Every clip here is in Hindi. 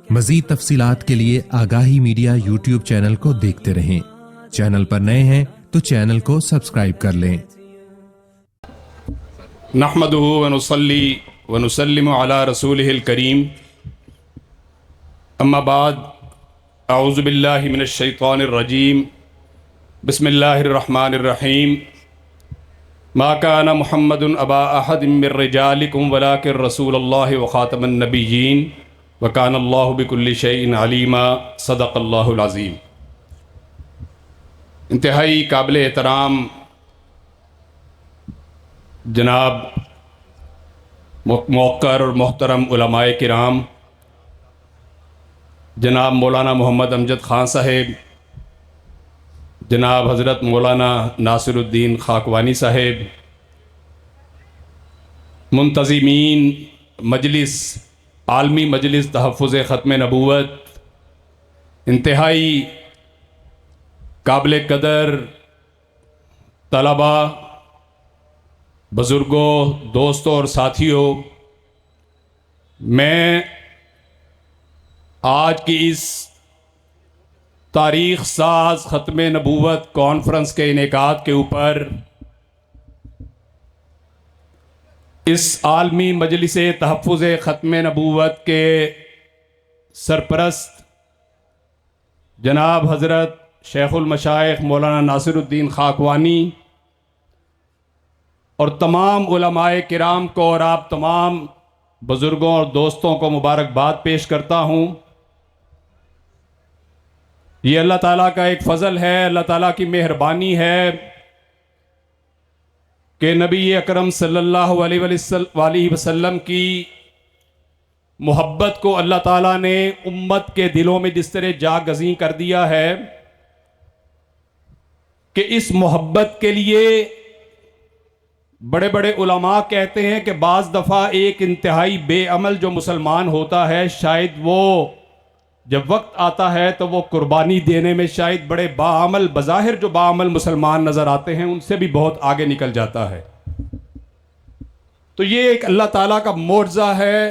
मजीद तफसीलात के लिए आगाही मीडिया यूट्यूब चैनल को देखते रहें। चैनल पर नए हैं तो चैनल को सब्सक्राइब कर लें। नहमदुहु व नुसल्ली व नुसल्लिमु अला रसूलिहिल करीम, अम्मा बाद, अऊज़ु बिल्लाहि मिनश शैतानिर रजीम, बिस्मिल्लाहिर रहमानिर रहीम। मा काना मुहम्मदुन अबा अहदिम मिर रिजालिकुम वलाकिन रसूलुल्लाहि व खातमन नबिय्यीन व कानल्लाहु बिकुल्लि शैइन अलीमा। सदक़ल्लाहुल अज़ीम। इंतहाई काबिल एहतराम जनाब मौक़र और मोहतरम उलमाए किराम, जनाब मौलाना मोहम्मद अमजद ख़ान साहेब, जनाब हज़रत मौलाना नासिरुद्दीन खाकवानी साहेब, मुंतज़िमीन मजलिस, आलमी मजलिस तहफ़्फ़ुज़ ख़त्म नबूवत, इंतहाई काबिल कदर तलबा, बुज़ुर्गों, दोस्तों और साथियों, मैं आज की इस तारीख़ साज ख़त्म नबूवत कॉन्फ्रेंस के इनेकाद के ऊपर इस आलमी मजलिस तहफ़्फ़ुज़ ख़त्म नबूवत के सरपरस्त जनाब हज़रत शेखुल मशाइख मौलाना नासिरुद्दीन खाकवानी और तमाम उलमाए किराम को और आप तमाम बुज़ुर्गों और दोस्तों को मुबारकबाद पेश करता हूँ। ये अल्लाह ताला का एक फ़ज़ल है, अल्लाह ताला की मेहरबानी है कि नबी अकरम सल्लल्लाहु अलैहि वसल्लम की मोहब्बत को अल्लाह ताला ने उम्मत के दिलों में जिस तरह जागज़ी कर दिया है कि इस मोहब्बत के लिए बड़े बड़े उलमा कहते हैं कि बाज़ दफ़ा एक इंतहाई बेअमल जो मुसलमान होता है, शायद वो जब वक्त आता है तो वो कुर्बानी देने में शायद बड़े बाअमल, बज़ाहिर जो बाअमल मुसलमान नज़र आते हैं उनसे भी बहुत आगे निकल जाता है। तो ये एक अल्लाह ताला का मोअज़्ज़ा है।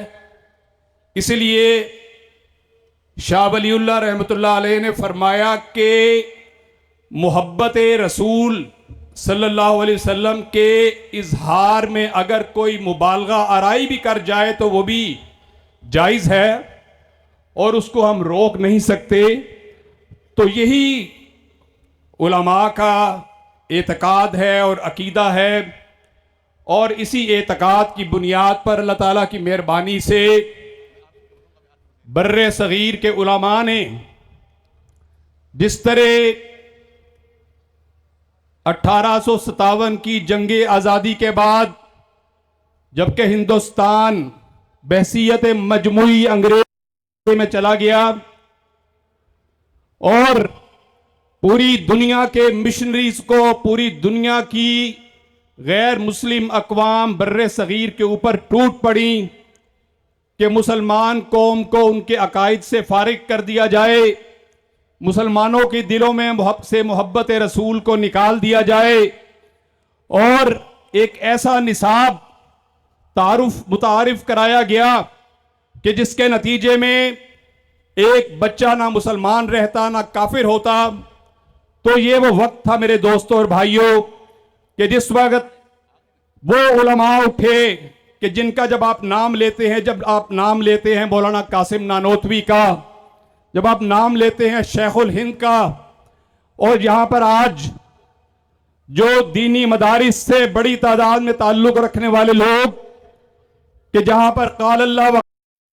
इसलिए शाह वलीउल्लाह रहमतुल्लाह अलैह ने फरमाया कि मोहब्बत रसूल सल्लल्लाहु अलैहि वसल्लम के इजहार में अगर कोई मुबालगा आराई भी कर जाए तो वो भी जायज़ है और उसको हम रोक नहीं सकते। तो यही उलमा का एतकाद है और अकीदा है, और इसी एतकाद की बुनियाद पर अल्लाह ताला की मेहरबानी से बर्रे सगीर के उलमा ने जिस तरह 1857 की जंगे आज़ादी के बाद जबकि हिंदुस्तान बहसीयत मजमूई अंग्रेज में चला गया और पूरी दुनिया के मिशनरीज को, पूरी दुनिया की गैर मुस्लिम अक़वाम बर्रे सगीर के ऊपर टूट पड़ी कि मुसलमान कौम को उनके अकायद से फारिग कर दिया जाए, मुसलमानों के दिलों में मोहब्बत रसूल को निकाल दिया जाए और एक ऐसा निसाब मुतारिफ कराया गया कि जिसके नतीजे में एक बच्चा ना मुसलमान रहता ना काफिर होता। तो ये वो वक्त था मेरे दोस्तों और भाइयों कि जिस वक्त वो उलमा उठे कि जिनका जब आप नाम लेते हैं मौलाना कासिम नानोतवी का, जब आप नाम लेते हैं शेखुल हिंद का, और यहां पर आज जो दीनी मदारिस से बड़ी तादाद में ताल्लुक रखने वाले लोग कि जहां पर क़ाल अल्लाह व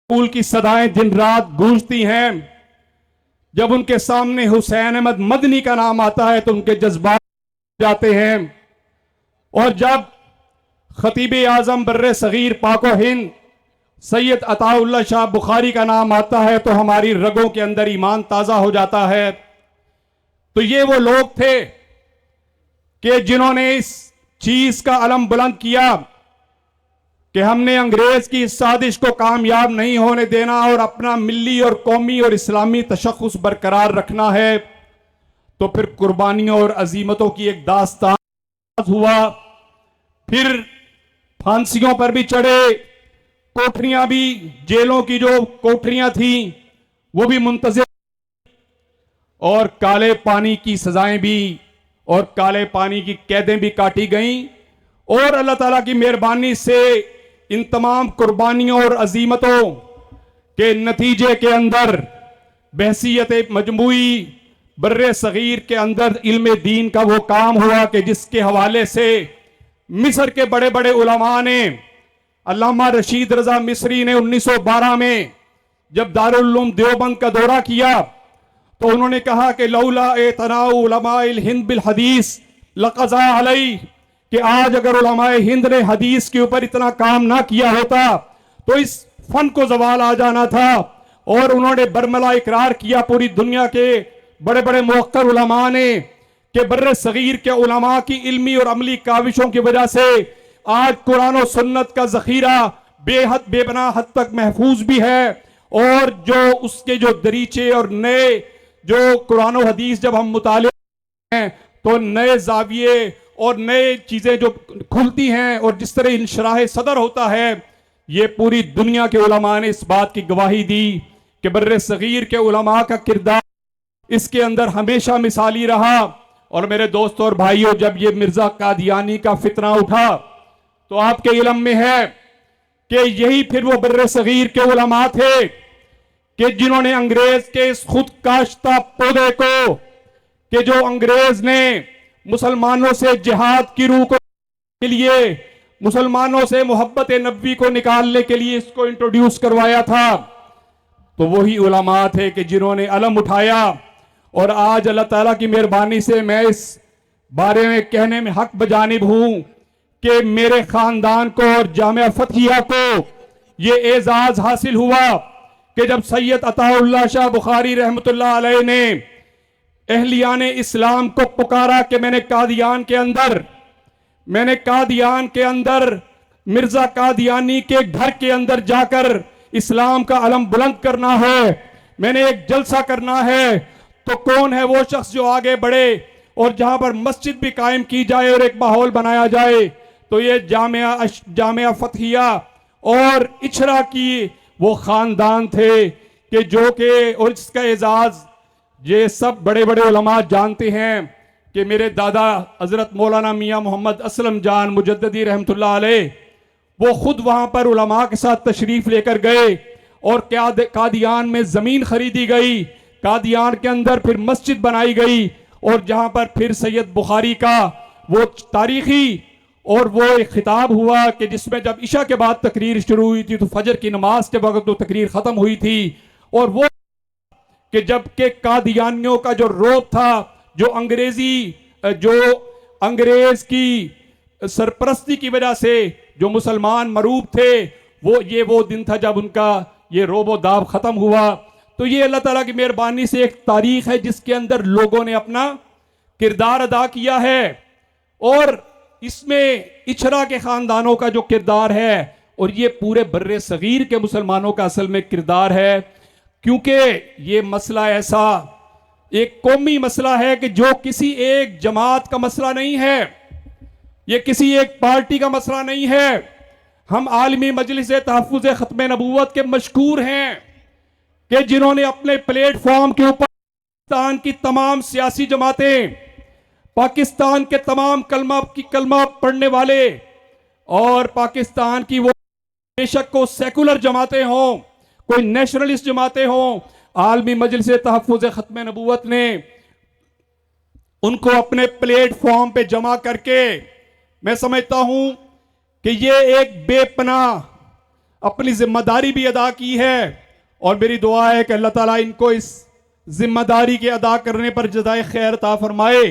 रसूल की सदाएं दिन रात गूंजती हैं, जब उनके सामने हुसैन अहमद मदनी का नाम आता है तो उनके जज्बात जाते हैं, और जब खतीब आजम बर्रे सगीर पाको हिंद सैयद अताउल्लाह शाह बुखारी का नाम आता है तो हमारी रगों के अंदर ईमान ताज़ा हो जाता है। तो ये वो लोग थे कि जिन्होंने इस चीज का अलम बुलंद किया कि हमने अंग्रेज की इस साजिश को कामयाब नहीं होने देना और अपना मिल्ली और कौमी और इस्लामी तशख़्ख़ुस बरकरार रखना है। तो फिर कुर्बानियों और अजीमतों की एक दास्तान हुआ, फिर फांसियों पर भी चढ़े, कोठरियां भी, जेलों की जो कोठरियां थी वो भी मुंतज़िर, और काले पानी की सजाएं भी और काले पानी की कैदें भी काटी गईं। और अल्लाह ताला की मेहरबानी से इन तमाम कुर्बानियों और अजीमतों के नतीजे के अंदर बहसीयत मजमूई बर्रे सगीर के अंदर इल्म दीन का वो काम हुआ कि जिसके हवाले से मिस्र के बड़े बड़े उलमा ने, अल्लामा रशीद रजा मिस्री ने 1912 में जब दारुल उलूम देवबंद का दौरा किया तो उन्होंने कहा कि लौला ए तनाउ उलमाइल हिंद बिल हदीस लक़ज़ा अलई, कि आज अगर उलमाए हिंद ने हदीस के ऊपर इतना काम ना किया होता तो इस फन को जवाल आ जाना था। और उन्होंने बरमला इकरार किया पूरी दुनिया के बड़े बड़े मुवक्किर उलमा ने कि बर्रे सगीर के उलमा की इल्मी और अमली काविशों की वजह से आज कुरान और सुन्नत का जखीरा बेहद बेपनाह हद तक महफूज भी है, और जो उसके जो दरीचे और नए जो कुरान और हदीस जब हम मुताले हैं तो नए जाविये और नए चीजें जो खुलती हैं और जिस तरह इंशराह सदर होता है, ये पूरी दुनिया के उलमा ने इस बात की गवाही दी कि बर्रे सगीर के उलमा का किरदार इसके अंदर हमेशा मिसाली रहा। और मेरे दोस्तों और भाइयों, जब ये मिर्जा कादियानी का फितना उठा तो आपके इल्म में है कि यही फिर वो बर्रे सगीर के उलमा थे कि जिन्होंने अंग्रेज के इस खुद काश्ता पौधे को, कि जो अंग्रेज ने मुसलमानों से जिहाद की रूह को के लिए, मुसलमानों से मोहब्बत नबी को निकालने के लिए इसको इंट्रोड्यूस करवाया था, तो वही उलमा थे कि जिन्होंने अलम उठाया। और आज अल्लाह ताला की मेहरबानी से मैं इस बारे में कहने में हक बजानिब हूं कि मेरे खानदान को और जामिया फतहिया को ये एजाज हासिल हुआ कि जब सैयद अताउल्लाह शाह बुखारी रहमतुल्लाह अलैह ने अहलियान इस्लाम को पुकारा कि मैंने कादियान के अंदर मिर्जा कादियानी के घर के अंदर जाकर इस्लाम का अलम बुलंद करना है, मैंने एक जलसा करना है, तो कौन है वो शख्स जो आगे बढ़े और जहां पर मस्जिद भी कायम की जाए और एक माहौल बनाया जाए, तो ये जामिया फतहिया और इछरा की वो खानदान थे कि जो के, और इसका एजाज ये सब बड़े बड़े उलमा जानते हैं कि मेरे दादा हजरत मौलाना मियां मोहम्मद असलम जान मुजद्ददी रहमतुल्लाह अलैह वो खुद वहां पर उलमा के साथ तशरीफ लेकर गए और कादियान में जमीन खरीदी गई, कादियान के अंदर फिर मस्जिद बनाई गई, और जहां पर फिर सैयद बुखारी का वो तारीखी और वो एक खिताब हुआ कि जिसमें जब इशा के बाद तकरीर शुरू हुई थी तो फजर की नमाज के वक्त तो तकरीर खत्म हुई थी, और वो कि जब के कादियानियों का जो रोब था, जो अंग्रेज की सरपरस्ती की वजह से जो मुसलमान मरूब थे, वो दिन था जब उनका ये रोबो दाब खत्म हुआ। तो ये अल्लाह ताला की मेहरबानी से एक तारीख है जिसके अंदर लोगों ने अपना किरदार अदा किया है, और इसमें इछरा के खानदानों का जो किरदार है और ये पूरे बर्रे सगीर के मुसलमानों का असल में किरदार है, क्योंकि ये मसला ऐसा एक कौमी मसला है कि जो किसी एक जमात का मसला नहीं है, ये किसी एक पार्टी का मसला नहीं है। हम आलमी मजलिस तहफ़्फ़ुज़ ख़त्म नबूवत के मशकूर हैं कि जिन्होंने अपने प्लेटफॉर्म के ऊपर पाकिस्तान की तमाम सियासी जमातें, पाकिस्तान के तमाम कलमा पढ़ने वाले और पाकिस्तान की वो बेशक को सेकुलर जमातें हों, कोई नेशनलिस्ट जमातें हों, आलमी मजलिस तहफ़्फ़ुज़ ख़त्म नबूवत ने उनको अपने प्लेटफॉर्म पे जमा करके मैं समझता हूं कि ये एक बेपनाह अपनी जिम्मेदारी भी अदा की है, और मेरी दुआ है कि अल्लाह ताला इनको इस जिम्मेदारी के अदा करने पर जज़ाए खैर अता फरमाए।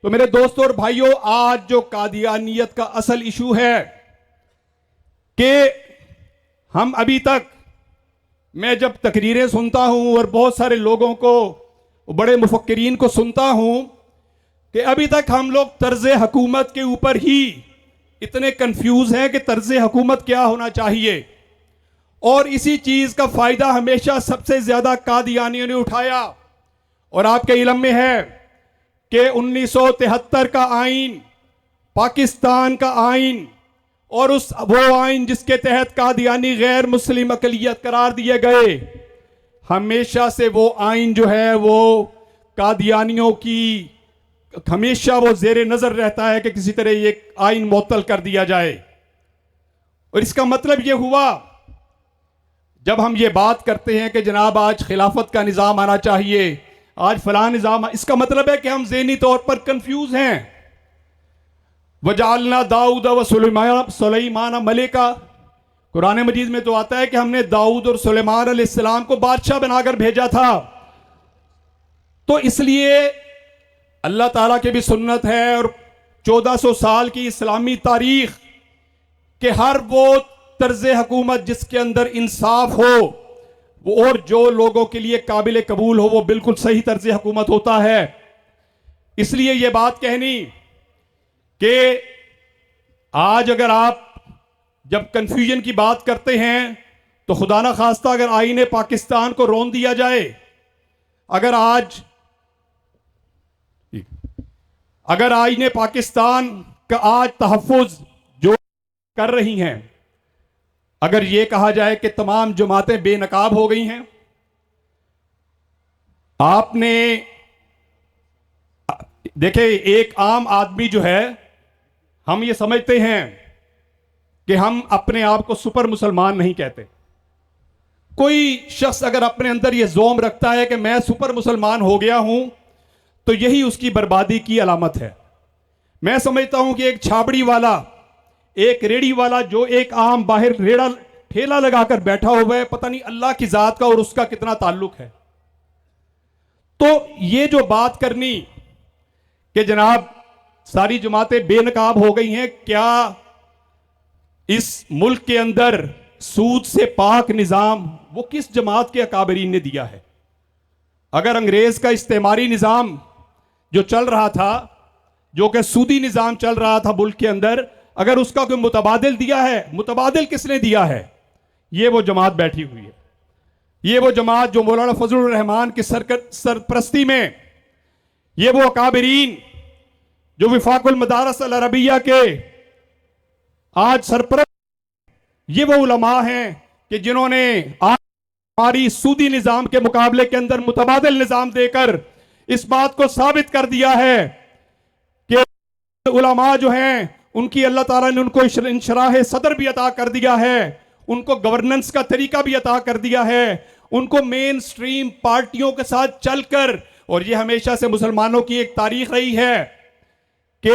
तो मेरे दोस्तों और भाइयों, आज जो कादियानियत का असल इशू है कि हम अभी तक, मैं जब तकरीरें सुनता हूं और बहुत सारे लोगों को, बड़े मुफक्किरीन को सुनता हूं कि अभी तक हम लोग तर्ज हुकूमत के ऊपर ही इतने कंफ्यूज हैं कि तर्ज हुकूमत क्या होना चाहिए, और इसी चीज का फायदा हमेशा सबसे ज्यादा कादियानियों ने उठाया। और आपके इल्म में है कि 1973 का आइन, पाकिस्तान का आइन, और वो आइन जिसके तहत कादियानी गैर मुस्लिम अकलियत करार दिए गए, हमेशा से वो आइन जो है वो कादियानियों की हमेशा वो जेर नजर रहता है कि किसी तरह ये आइन मुअत्तल कर दिया जाए। और इसका मतलब ये हुआ, जब हम ये बात करते हैं कि जनाब आज खिलाफत का निज़ाम आना चाहिए, आज फलां निज़ाम, इसका मतलब है कि हम ज़हनी तौर पर कंफ्यूज हैं। वजालना दाऊद व सुलेमान मलिका, कुरान मजीद में तो आता है कि हमने दाऊद और सुलेमान अलैहिस्सलाम को बादशाह बनाकर भेजा था। तो इसलिए अल्लाह ताला की भी सुन्नत है और 1400 साल की इस्लामी तारीख के हर वो तर्ज हुकूमत जिसके अंदर इंसाफ हो वो और जो लोगों के लिए काबिल कबूल हो वो बिल्कुल सही तर्ज हुकूमत होता है। इसलिए ये बात कहनी कि आज अगर आप जब कंफ्यूजन की बात करते हैं तो खुदा ना खास्ता अगर आईने पाकिस्तान को रोन दिया जाए, अगर आईने पाकिस्तान का आज तहफ़्फ़ुज़ जो कर रही हैं, अगर यह कहा जाए कि तमाम जमातें बेनकाब हो गई हैं, आपने देखे एक आम आदमी जो है, हम ये समझते हैं कि हम अपने आप को सुपर मुसलमान नहीं कहते। कोई शख्स अगर अपने अंदर यह जोम रखता है कि मैं सुपर मुसलमान हो गया हूं तो यही उसकी बर्बादी की अलामत है। मैं समझता हूं कि एक छाबड़ी वाला, एक रेड़ी वाला जो एक आम बाहर रेड़ा ठेला लगाकर बैठा हुआ है, पता नहीं अल्लाह की जात का और उसका कितना ताल्लुक है। तो ये जो बात करनी कि जनाब सारी जमातें बेनकाब हो गई हैं, क्या इस मुल्क के अंदर सूद से पाक निजाम वो किस जमात के अकाबरीन ने दिया है? अगर अंग्रेज का इस्तेमारी निजाम जो चल रहा था, जो कि सूदी निजाम चल रहा था मुल्क के अंदर, अगर उसका कोई मुतबादिल दिया है, मुतबादिल किसने दिया है? ये वो जमात बैठी हुई है। ये वो जमात जो मौलाना फजलुर रहमान की सरपरस्ती में, ये वो अकाबरीन जो विफाकुल मदारस अल अरबिया के आज सरपरस्त, ये वो उलमा हैं कि जिन्होंने आज हमारी सूदी निजाम के मुकाबले के अंदर मुतबादिल निजाम देकर इस बात को साबित कर दिया है कि उलमा जो हैं उनकी अल्लाह ताला ने उनको इंशराह सदर भी अता कर दिया है, उनको गवर्नेंस का तरीका भी अता कर दिया है, उनको मेन स्ट्रीम पार्टियों के साथ चलकर, और ये हमेशा से मुसलमानों की एक तारीख रही है कि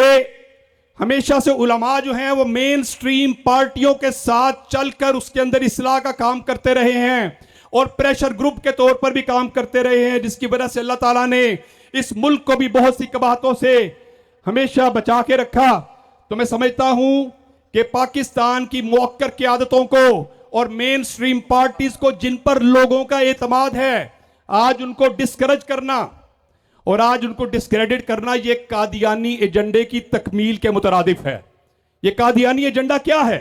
हमेशा से उलमा जो हैं वो मेन स्ट्रीम पार्टियों के साथ चलकर उसके अंदर इस्लाह का काम करते रहे हैं और प्रेशर ग्रुप के तौर पर भी काम करते रहे हैं, जिसकी वजह से अल्लाह ताला ने इस मुल्क को भी बहुत सी कबाहतों से हमेशा बचा के रखा। तो मैं समझता हूं कि पाकिस्तान की मुअक्कर क़यादतों को और मेन स्ट्रीम पार्टीज को जिन पर लोगों का एतमाद है, आज उनको डिस्करेज करना और आज उनको डिस्क्रेडिट करना, ये कादियानी एजेंडे की तकमील के मुतरादिफ है। ये कादियानी एजेंडा क्या है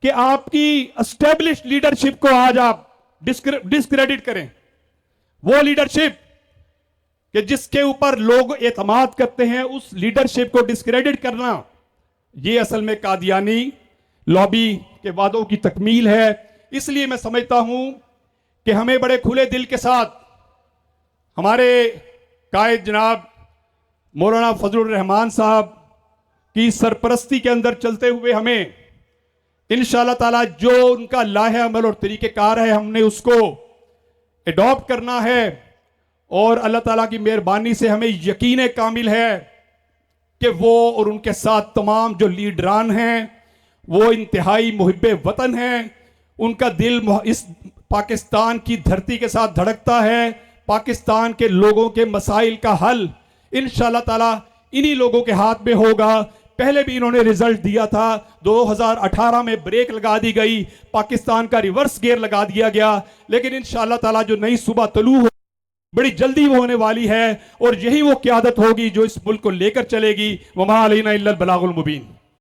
कि आपकी एस्टेब्लिश्ड लीडरशिप को आज आप डिस्क्रेडिट करें। वो लीडरशिप कि जिसके ऊपर लोग एतमाद करते हैं, उस लीडरशिप को डिस्क्रेडिट करना, ये असल में कादियानी लॉबी के वादों की तकमील है। इसलिए मैं समझता हूं कि हमें बड़े खुले दिल के साथ हमारे कायद जनाब मौलाना फजलुर रहमान साहब की सरपरस्ती के अंदर चलते हुए हमें इंशाअल्लाह ताला जो उनका लाहे अमल और तरीक़ेकार है, हमने उसको एडॉप्ट करना है। और अल्लाह ताला की मेहरबानी से हमें यकीन कामिल है कि वो और उनके साथ तमाम जो लीडरान हैं वो इंतहाई मुहिब्बे वतन हैं। उनका दिल इस पाकिस्तान की धरती के साथ धड़कता है। पाकिस्तान के लोगों के मसाइल का हल इंशाअल्लाह ताला इन्हीं लोगों के हाथ में होगा। पहले भी इन्होंने रिजल्ट दिया था, 2018 में ब्रेक लगा दी गई, पाकिस्तान का रिवर्स गियर लगा दिया गया, लेकिन इंशाअल्लाह ताला जो नई सुबह तलू हो बड़ी जल्दी होने वाली है और यही वो क़यादत होगी जो इस मुल्क को लेकर चलेगी। वमा अलैना इल्लल बलागुल मुबीन।